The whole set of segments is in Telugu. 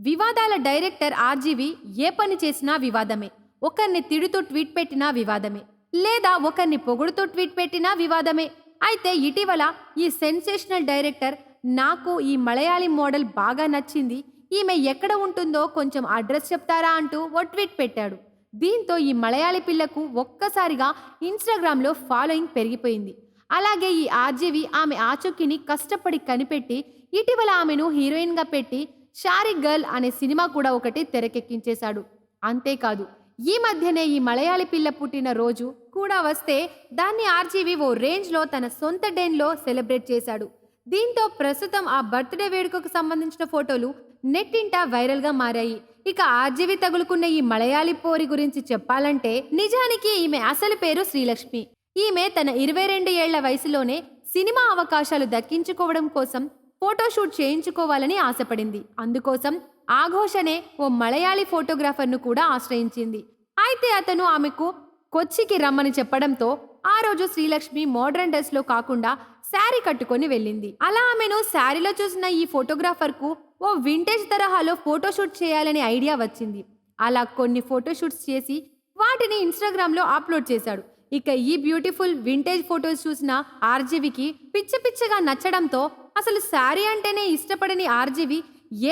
వివాదాల డైరెక్టర్ ఆర్జీవి ఏ పని చేసినా వివాదమే. ఒకరిని తిడుతూ ట్వీట్ పెట్టినా వివాదమే. లేదా ఒకరిని పొగుడుతూ ట్వీట్ పెట్టినా వివాదమే. అయితే ఇటీవల ఈ సెన్సేషనల్ డైరెక్టర్ నాకు ఈ మలయాళీ మోడల్ బాగా నచ్చింది. ఈమె ఎక్కడ ఉంటుందో కొంచెం అడ్రస్ చెప్తారా అంటూ ఓ ట్వీట్ పెట్టాడు. దీంతో ఈ మలయాళీ పిల్లకు ఒక్కసారిగా ఇన్‌స్టాగ్రామ్‌లో ఫాలోయింగ్ పెరిగిపోయింది. అలాగే ఈ ఆర్జీవి ఆమె ఆచూకీని కష్టపడి కనిపెట్టి ఇటీవల ఆమెను హీరోయిన్‌గా పెట్టి 'షారీ గర్ల్' అనే సినిమా కూడా ఒకటి తెరకెక్కించేశాడు. అంతేకాదు ఈ మధ్యనే ఈ మలయాళీ పిల్ల పుట్టిన రోజు కూడా వస్తే దాన్ని ఆర్జీవి ఓ రేంజ్‌లో తన సొంత డేన్‌లో సెలబ్రేట్ చేశాడు. దీంతో ప్రస్తుతం ఆ బర్త్‌డే వేడుకకు సంబంధించిన ఫోటోలు నెట్టింట వైరల్‌గా మారాయి. ఇక ఆర్జీవి తగులుకున్న ఈ మలయాళీ పోరి గురించి చెప్పాలంటే నిజానికి ఈమె అసలు పేరు శ్రీలక్ష్మి. ఈమె తన 22 ఏళ్ల వయసులోనే సినిమా అవకాశాలు దక్కించుకోవడం కోసం ఫోటోషూట్ చేయించుకోవాలని ఆశపడింది. అందుకోసం ఆఘోష్ అనే ఓ మలయాళీ ఫోటోగ్రాఫర్ను కూడా ఆశ్రయించింది. అయితే అతను ఆమెకు కొచ్చికి రమ్మని చెప్పడంతో ఆ రోజు శ్రీలక్ష్మి మోడ్రన్ డ్రెస్లో కాకుండా శారీ కట్టుకొని వెళ్ళింది. అలా ఆమెను శారీలో చూసిన ఈ ఫోటోగ్రాఫర్కు ఓ వింటేజ్ తరహాలో ఫోటోషూట్ చేయాలనే ఐడియా వచ్చింది. అలా కొన్ని ఫోటోషూట్స్ చేసి వాటిని ఇన్‌స్టాగ్రామ్‌లో అప్లోడ్ చేశాడు. ఇక ఈ బ్యూటిఫుల్ వింటేజ్ ఫోటోస్ చూసిన ఆర్జీవికి పిచ్చ పిచ్చగా నచ్చడంతో అసలు శారీ అంటేనే ఇష్టపడని ఆర్జీవి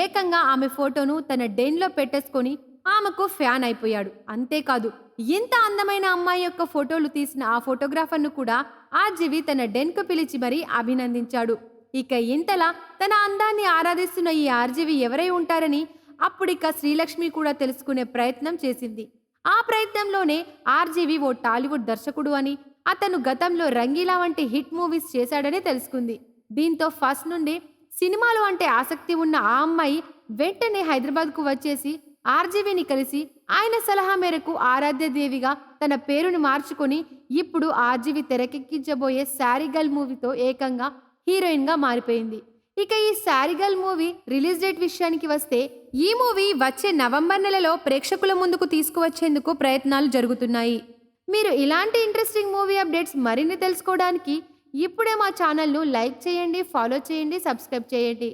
ఏకంగా ఆమె ఫోటోను తన డెన్లో పెట్టేసుకొని ఆమెకు ఫ్యాన్ అయిపోయాడు. అంతేకాదు ఇంత అందమైన అమ్మాయి యొక్క ఫోటోలు తీసిన ఆ ఫోటోగ్రాఫర్ను కూడా ఆర్జీవి తన డెన్కు పిలిచి మరీ అభినందించాడు. ఇక ఇంతలా తన అందాన్ని ఆరాధిస్తున్న ఈ ఆర్జీవి ఎవరై ఉంటారని అప్పుడిక శ్రీలక్ష్మి కూడా తెలుసుకునే ప్రయత్నం చేసింది. ఆ ప్రయత్నంలోనే ఆర్జీవి ఓ టాలీవుడ్ దర్శకుడు అని, అతను గతంలో రంగీలా వంటి హిట్ మూవీస్ చేశాడని తెలుసుకుంది. దీంతో ఫస్ట్ నుండి సినిమాలు అంటే ఆసక్తి ఉన్న ఆ అమ్మాయి వెంటనే హైదరాబాద్కు వచ్చేసి ఆర్జీవిని కలిసి ఆయన సలహా మేరకు ఆరాధ్య దేవిగా తన పేరుని మార్చుకొని ఇప్పుడు ఆర్జీవి తెరకెక్కించబోయే శారీ గర్ల్ మూవీతో ఏకంగా హీరోయిన్గా మారిపోయింది. ఇక ఈ sari girl movie release date విషయానికి వస్తే ఈ మూవీ వచ్చే నవంబర్ నెలలో ప్రేక్షకుల ముందుకు తీసుకువచ్చేందుకు ప్రయత్నాలు జరుగుతున్నాయి. మీరు ఇలాంటి ఇంట్రెస్టింగ్ మూవీ అప్డేట్స్ మరిన్ని తెలుసుకోవడానికి ఇప్పుడే మా ఛానల్ను లైక్ చేయండి, ఫాలో చేయండి, సబ్స్క్రైబ్ చేయండి.